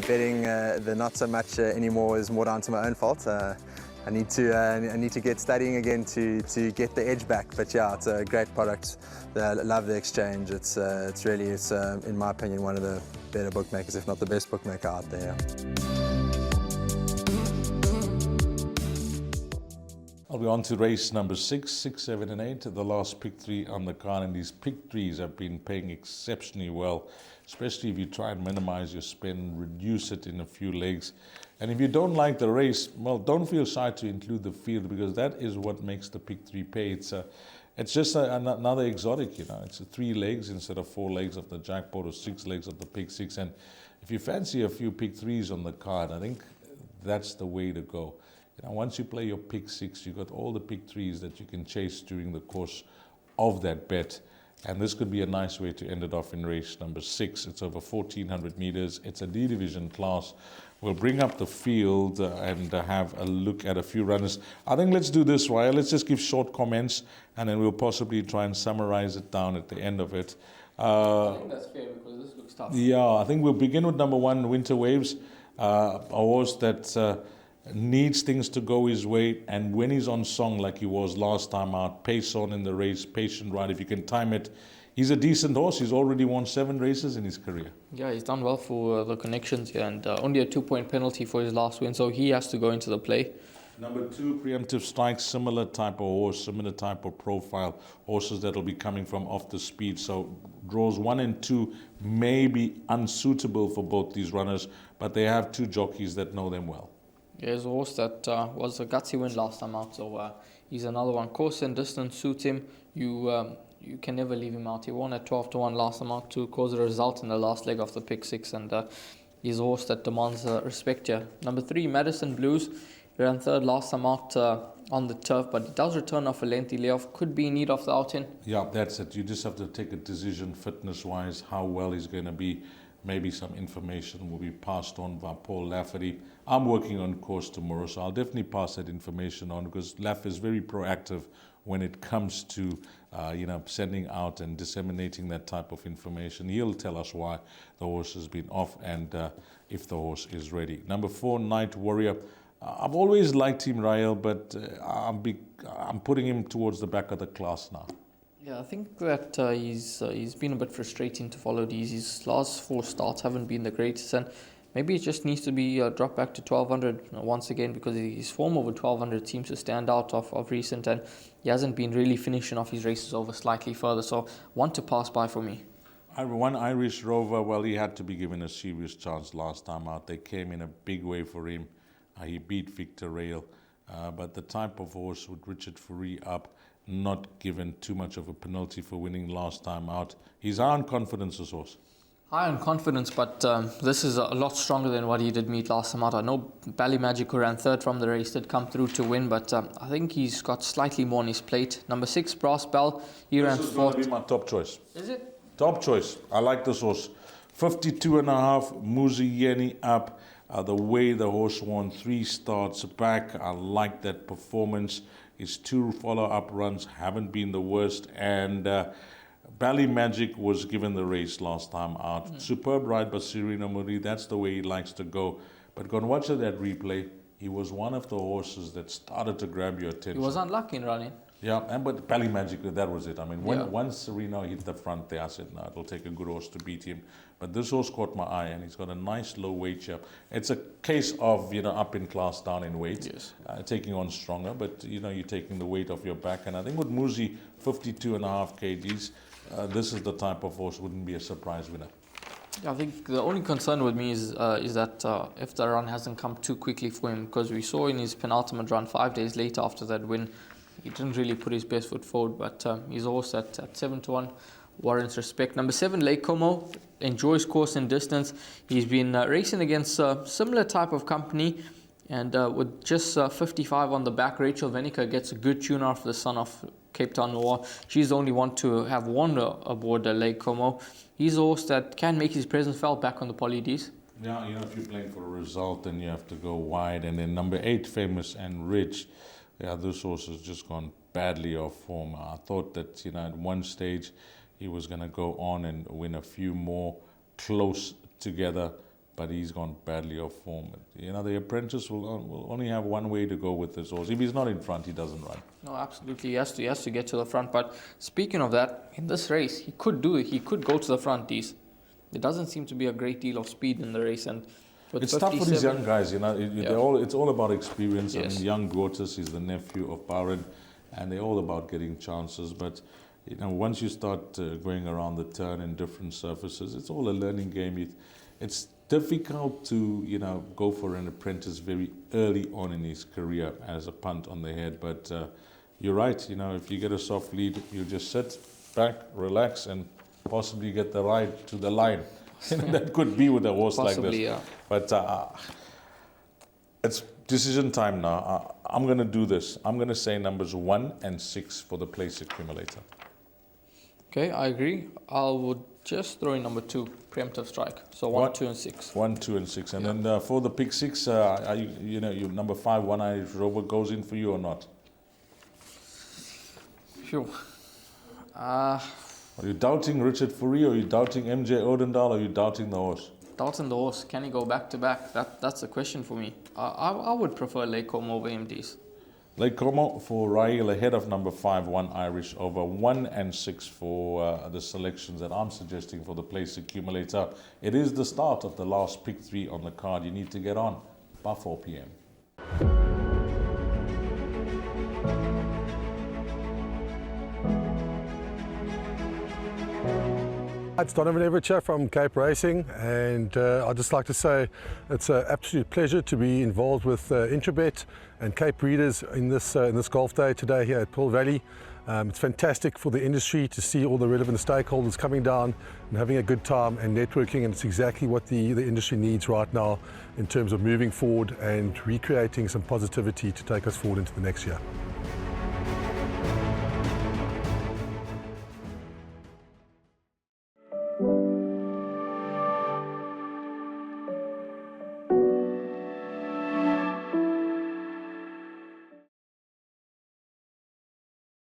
the betting, the not so much anymore is more down to my own fault. I need to get studying again to get the edge back. But yeah, it's a great product. I love the exchange. It's really, in my opinion, one of the better bookmakers, if not the best bookmaker out there. I'll be on to race number 6, 6, 7, and 8, the last pick 3 on the card, and these pick 3s have been paying exceptionally well, especially if you try and minimize your spend, reduce it in a few legs. And if you don't like the race, well, don't feel shy to include the field, because that is what makes the pick 3 pay. It's just another exotic, you know. It's 3 legs instead of 4 legs of the jackpot or 6 legs of the pick 6. And if you fancy a few pick 3s on the card, I think that's the way to go. You know, once you play your pick 6, you've got all the pick 3s that you can chase during the course of that bet. And this could be a nice way to end it off in race number 6. It's over 1,400 meters. It's a D division class. We'll bring up the field and have a look at a few runners. I think let's do this, right? Let's just give short comments, and then we'll possibly try and summarize it down at the end of it. I think that's fair, because this looks tough. Yeah, I think we'll begin with number 1, Winter Waves, a horse that needs things to go his way, and when he's on song like he was last time out, pace on in the race, patient ride, if you can time it. He's a decent horse. He's already won 7 races in his career. Yeah, he's done well for the connections here, and only a 2-point penalty for his last win, so he has to go into the play. Number 2, Preemptive Strike, similar type of horse, similar type of profile, horses that will be coming from off the speed. So draws 1 and 2 may be unsuitable for both these runners, but they have 2 jockeys that know them well. Yeah, he's a horse that was a gutsy win last time out, so he's another one. Course and distance suits him. You can never leave him out. He won at 12-1 last time out to cause a result in the last leg of the pick 6, and he's a horse that demands respect here. Number 3, Madison Blues. He ran 3rd last time out on the turf, but he does return off a lengthy layoff. Could be in need of the outing. Yeah, that's it. You just have to take a decision fitness-wise, how well he's going to be. Maybe some information will be passed on by Paul Lafferty. I'm working on course tomorrow, so I'll definitely pass that information on, because Laff is very proactive when it comes to sending out and disseminating that type of information. He'll tell us why the horse has been off and if the horse is ready. Number 4, Night Warrior. I've always liked him, Rael, but I'm putting him towards the back of the class now. Yeah, I think that he's been a bit frustrating to follow these. His last 4 starts haven't been the greatest, and maybe it just needs to be dropped back to 1,200 once again, because his form over 1,200 seems to stand out of recent, and he hasn't been really finishing off his races over slightly further. So one to pass by for me. 1 Irish Rover, well, he had to be given a serious chance last time out. They came in a big way for him. He beat Victor Rail, but the type of horse with Richard Fourie up, not given too much of a penalty for winning last time out. He's high on confidence, this horse. High on confidence, but this is a lot stronger than what he did meet last time out. I know Ballymagic, who ran 3rd from the race, did come through to win, but I think he's got slightly more on his plate. Number 6, Brass Bell. He ran 4th. This is going to be my top choice. Is it? Top choice. I like this horse. 52.5, Muzi Yeni up. The way the horse won 3 starts back, I like that performance. His 2 follow-up runs haven't been the worst, and Ballymagic was given the race last time out. Superb ride by Serena Muri. That's the way he likes to go. But go and watch that replay. He was one of the horses that started to grab your attention. He was unlucky in running. Yeah, but Ballymagic, that was it. I mean, once Serena hit the front there, I said, no, it'll take a good horse to beat him. But this horse caught my eye, and he's got a nice low weight here. It's a case of, up in class, down in weight. Yes. Taking on stronger, but, you're taking the weight off your back. And I think with Muzi, 52.5 kgs, this is the type of horse, wouldn't be a surprise winner. I think the only concern with me is that if the run hasn't come too quickly for him, because we saw in his penultimate run 5 days later after that win, he didn't really put his best foot forward, but he's also at 7-1, warrants respect. Number 7, Lake Como, enjoys course and distance. He's been racing against a similar type of company, and with just 55 on the back, Rachel Venica gets a good tune off the son of Cape Town Noir. She's the only one to have won aboard Lake Como. He's a horse that can make his presence felt back on the Poly Ds. Yeah, if you're playing for a result, then you have to go wide. And then number 8, Famous and Rich. Yeah, this horse has just gone badly off form. I thought that, at one stage he was going to go on and win a few more close together, but he's gone badly off form. You know, the apprentice will only have one way to go with this horse. If he's not in front, he doesn't run. No, absolutely. He has to get to the front. But speaking of that, in this race, he could do it. He could go to the front. There doesn't seem to be a great deal of speed in the race, and it's tough for these young guys. You know, it's all about experience. Yes. I mean, young Gortis is the nephew of Baron, and they're all about getting chances. But you know, once you start going around the turn in different surfaces, it's all a learning game. It's difficult to, you know, go for an apprentice very early on in his career as a punt on the head. But you're right. You know, if you get a soft lead, you just sit back, relax, and possibly get the ride to the line. That could be with a horse Possibly, like this. yeah. But it's decision time now. I'm going to do this. I'm going to say numbers 1 and 6 for the place accumulator. Okay, I agree. I would just throw in number 2, preemptive strike. So 1, 2, and 6. 1, 2, and 6. And then for the pick 6, are you know, your number 5, One Irish Rover, goes in for you or not? Phew. Are you doubting Richard Fourie, or are you doubting MJ Odendaal, or are you doubting the horse? Doubting the horse. Can he go back to back? That's the question for me. I would prefer Lake Como over MDs. Lake Como for Rail ahead of number 5, One Irish, over 1 and 6 for the selections that I'm suggesting for the place accumulator. It is the start of the last pick 3 on the card. You need to get on by 4 p.m. It's Donovan Everett from Cape Racing, and I'd just like to say it's an absolute pleasure to be involved with Intrabet and Cape Breeders in this golf day today here at Pearl Valley. It's fantastic for the industry to see all the relevant stakeholders coming down and having a good time and networking, and it's exactly what the industry needs right now in terms of moving forward and recreating some positivity to take us forward into the next year.